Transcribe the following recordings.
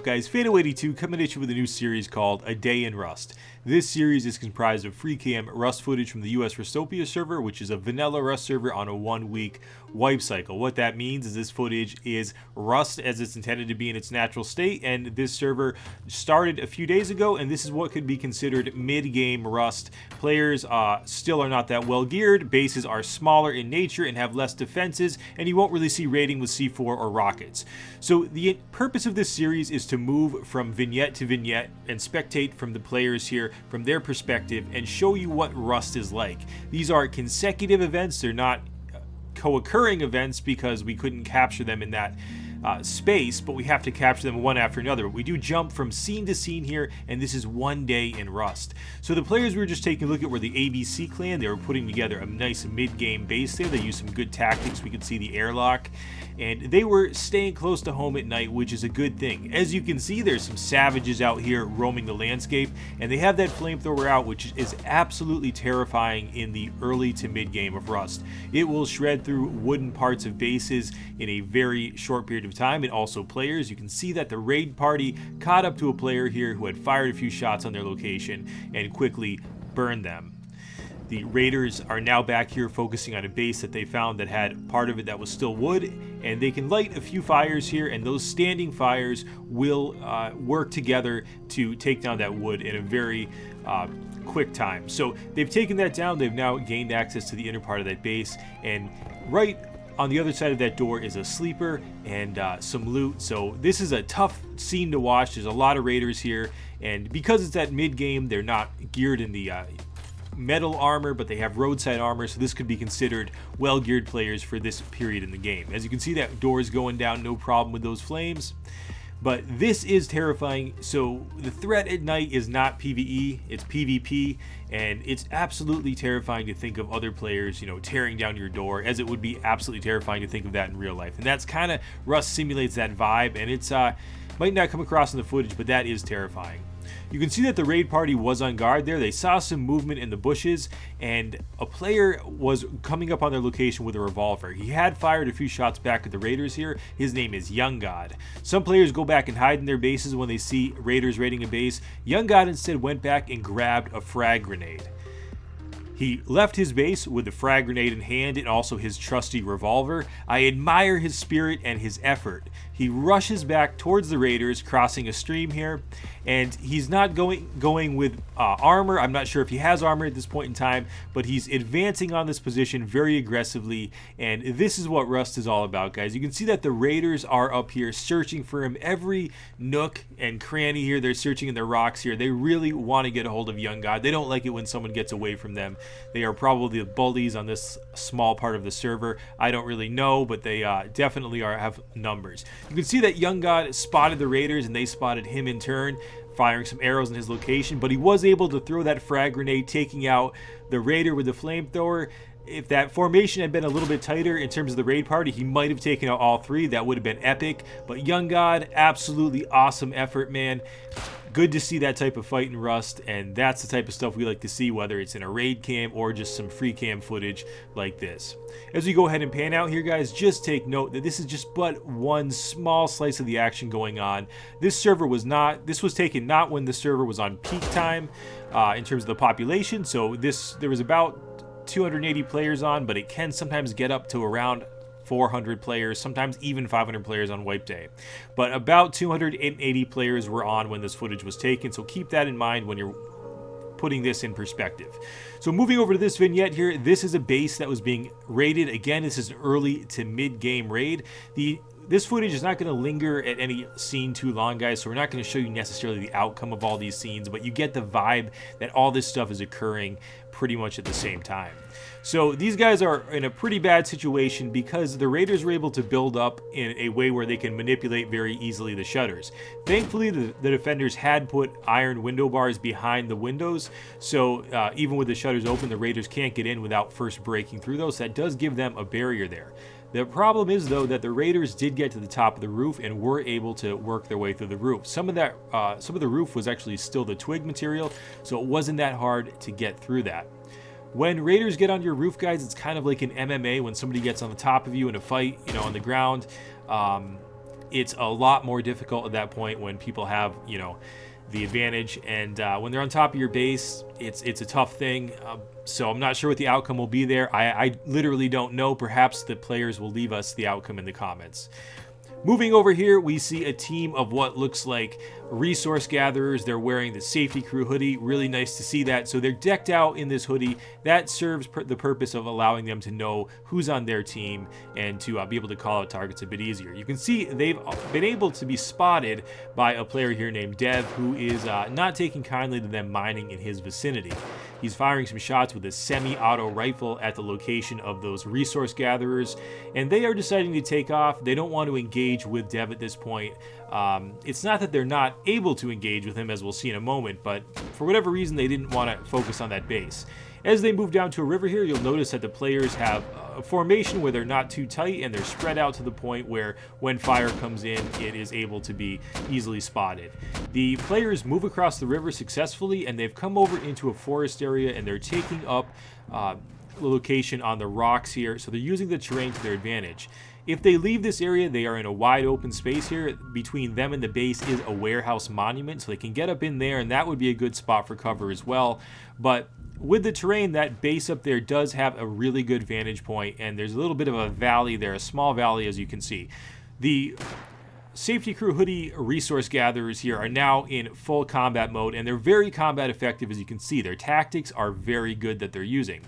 Guys, Fan82 coming at you with a new series called A Day in Rust. This series is comprised of free cam Rust footage from the US Rustopia server, which is a vanilla Rust server on a 1-week wipe cycle. What that means is this footage is Rust as it's intended to be in its natural state, and this server started a few days ago, and this is what could be considered mid-game Rust. Players still are not that well geared, bases are smaller in nature and have less defenses, and you won't really see raiding with C4 or rockets. So the purpose of this series is to move from vignette to vignette and spectate from the players here from their perspective and show you what Rust is like. These are consecutive events, they're not co-occurring events because we couldn't capture them in that space, but we have to capture them one after another. We do jump from scene to scene here, and this is one day in Rust. So the players we were just taking a look at were the ABC clan. They were putting together a nice mid-game base there. They used some good tactics. We could see the airlock, and they were staying close to home at night, which is a good thing. As you can see, there's some savages out here roaming the landscape, and they have that flamethrower out, which is absolutely terrifying in the early to mid-game of Rust. It will shred through wooden parts of bases in a very short period of time, and also players. You can see that the raid party caught up to a player here who had fired a few shots on their location and quickly burned them. The raiders are now back here focusing on a base that they found that had part of it that was still wood, and they can light a few fires here, and those standing fires will work together to take down that wood in a very quick time. So they've taken that down. They've now gained access to the inner part of that base, and right on the other side of that door is a sleeper and some loot. So this is a tough scene to watch. There's a lot of raiders here, and because it's at mid-game, they're not geared in the metal armor, but they have roadside armor, so this could be considered well-geared players for this period in the game. As you can see, that door is going down, no problem with those flames. But this is terrifying. So the threat at night is not PvE, it's PvP, and it's absolutely terrifying to think of other players, you know, tearing down your door, as it would be absolutely terrifying to think of that in real life. And that's kind of, Rust simulates that vibe, and it's might not come across in the footage, but that is terrifying. You can see that the raid party was on guard there. They saw some movement in the bushes, and a player was coming up on their location with a revolver. He had fired a few shots back at the raiders here. His name is Young God. Some players go back and hide in their bases when they see raiders raiding a base. Young God instead went back and grabbed a frag grenade. He left his base with the frag grenade in hand and also his trusty revolver. I admire his spirit and his effort. He rushes back towards the raiders, crossing a stream here, and he's not going with armor. I'm not sure if he has armor at this point in time, but he's advancing on this position very aggressively, and this is what Rust is all about, guys. You can see that the raiders are up here searching for him. Every nook and cranny here, they're searching in the rocks here. They really want to get a hold of Young God. They don't like it when someone gets away from them. They are probably the bullies on this small part of the server. I don't really know, but they definitely have numbers. You can see that Young God spotted the raiders, and they spotted him in turn, firing some arrows in his location, but he was able to throw that frag grenade, taking out the raider with the flamethrower. If that formation had been a little bit tighter in terms of the raid party, he might have taken out all three. That would have been epic. But Young God, absolutely awesome effort, man. Good to see that type of fight in Rust, and that's the type of stuff we like to see, whether it's in a raid cam or just some free cam footage like this. As we go ahead and pan out here, guys, just take note that this is just but one small slice of the action going on. This was taken not when the server was on peak time in terms of the population, so there was about 280 players on, but it can sometimes get up to around 400 players, sometimes even 500 players on wipe day. But about 280 players were on when this footage was taken, so keep that in mind when you're putting this in perspective. So moving over to this vignette here, this is a base that was being raided. Again, this is an early to mid-game raid. This footage is not going to linger at any scene too long, guys, so we're not going to show you necessarily the outcome of all these scenes, but you get the vibe that all this stuff is occurring pretty much at the same time. So these guys are in a pretty bad situation because the raiders were able to build up in a way where they can manipulate very easily the shutters. Thankfully, the defenders had put iron window bars behind the windows, so even with the shutters open, the raiders can't get in without first breaking through those. That does give them a barrier there. The problem is, though, that the raiders did get to the top of the roof and were able to work their way through the roof. Some of the roof was actually still the twig material, so it wasn't that hard to get through that. When raiders get on your roof, guys, it's kind of like an MMA when somebody gets on the top of you in a fight, you know, on the ground. it's a lot more difficult at that point when people have, you know, the advantage, and when they're on top of your base, it's a tough thing. So I'm not sure what the outcome will be there. I literally don't know. Perhaps the players will leave us the outcome in the comments. Moving over here, we see a team of what looks like resource gatherers. They're wearing the safety crew hoodie. Really nice to see that. So they're decked out in this hoodie. That serves the purpose of allowing them to know who's on their team and to be able to call out targets a bit easier. You can see they've been able to be spotted by a player here named Dev, who is not taking kindly to them mining in his vicinity. He's firing some shots with a semi-auto rifle at the location of those resource gatherers, and they are deciding to take off. They don't want to engage with Dev at this point. It's not that they're not able to engage with him, as we'll see in a moment, but for whatever reason, they didn't want to focus on that base. As they move down to a river here, you'll notice that the players have a formation where they're not too tight and they're spread out to the point where when fire comes in, it is able to be easily spotted. The players move across the river successfully, and they've come over into a forest area, and they're taking up the location on the rocks here, so they're using the terrain to their advantage. If they leave this area, they are in a wide open space here. Between them and the base is a warehouse monument, so they can get up in there, and that would be a good spot for cover as well. But with the terrain, that base up there does have a really good vantage point, and there's a little bit of a valley there, a small valley, as you can see. The safety crew hoodie resource gatherers here are now in full combat mode, and they're very combat effective, as you can see. Their tactics are very good that they're using.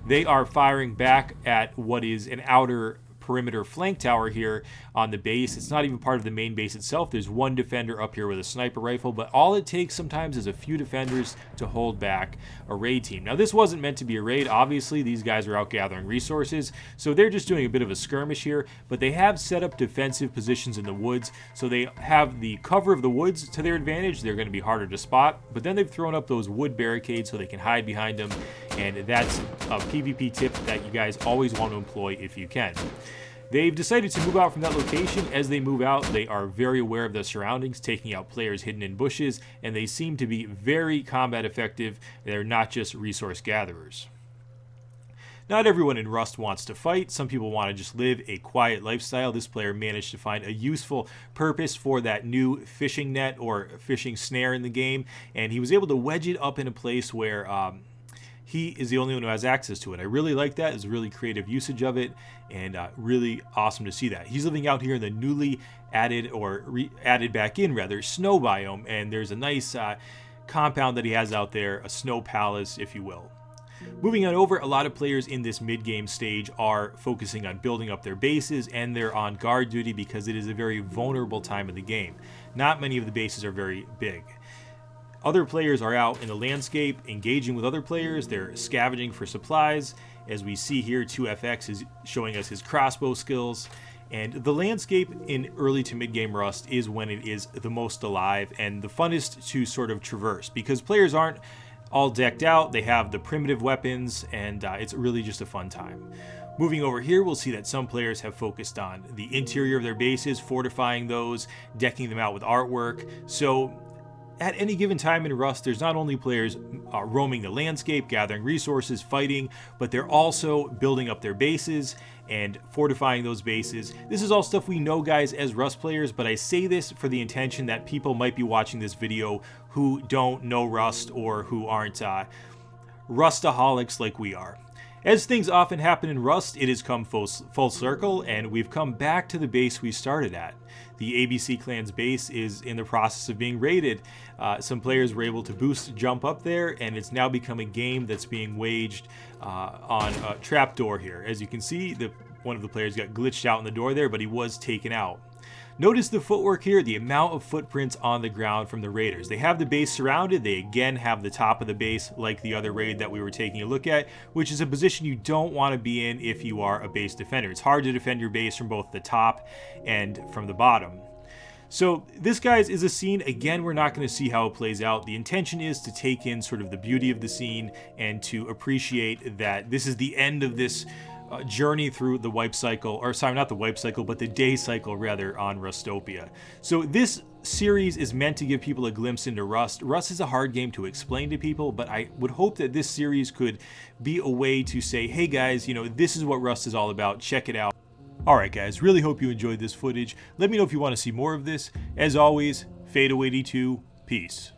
They are firing back at what is an outer perimeter flank tower here on the base. It's not even part of the main base itself. There's one defender up here with a sniper rifle, but all it takes sometimes is a few defenders to hold back a raid team. Now, this wasn't meant to be a raid. Obviously, these guys are out gathering resources, so they're just doing a bit of a skirmish here, but they have set up defensive positions in the woods, so they have the cover of the woods to their advantage. They're going to be harder to spot, but then they've thrown up those wood barricades so they can hide behind them, and that's a PvP tip that you guys always want to employ if you can. They've decided to move out from that location. As they move out, they are very aware of their surroundings, taking out players hidden in bushes, and they seem to be very combat effective. They're not just resource gatherers. Not everyone in Rust wants to fight. Some people want to just live a quiet lifestyle. This player managed to find a useful purpose for that new fishing net or fishing snare in the game, and he was able to wedge it up in a place where he is the only one who has access to it. I really like that. It's a really creative usage of it, and really awesome to see that. He's living out here in the newly added, or added back in rather, snow biome, and there's a nice compound that he has out there, a snow palace, if you will. Moving on over, a lot of players in this mid-game stage are focusing on building up their bases, and they're on guard duty because it is a very vulnerable time of the game. Not many of the bases are very big. Other players are out in the landscape, engaging with other players. They're scavenging for supplies. As we see here, 2FX is showing us his crossbow skills. And the landscape in early to mid-game Rust is when it is the most alive and the funnest to sort of traverse, because players aren't all decked out. They have the primitive weapons, and it's really just a fun time. Moving over here, we'll see that some players have focused on the interior of their bases, fortifying those, decking them out with artwork. So at any given time in Rust, there's not only players roaming the landscape, gathering resources, fighting, but they're also building up their bases and fortifying those bases. This is all stuff we know, guys, as Rust players, but I say this for the intention that people might be watching this video who don't know Rust or who aren't Rustaholics like we are. As things often happen in Rust, it has come full circle, and we've come back to the base we started at. The ABC Clan's base is in the process of being raided. Some players were able to boost jump up there, and it's now become a game that's being waged on a trapdoor here. As you can see, one of the players got glitched out in the door there, but he was taken out. Notice the footwork here, the amount of footprints on the ground from the raiders. They have the base surrounded. They again have the top of the base like the other raid that we were taking a look at, which is a position you don't want to be in if you are a base defender. It's hard to defend your base from both the top and from the bottom. So this, guys, is a scene. Again, we're not going to see how it plays out. The intention is to take in sort of the beauty of the scene and to appreciate that this is the end of this journey through the wipe cycle, or sorry, not the wipe cycle, but the day cycle rather, on Rustopia. So this series is meant to give people a glimpse into Rust. Rust is a hard game to explain to people, but I would hope that this series could be a way to say, hey guys, you know, this is what Rust is all about. Check it out. Alright guys, really hope you enjoyed this footage. Let me know if you want to see more of this. As always, Fade82, peace.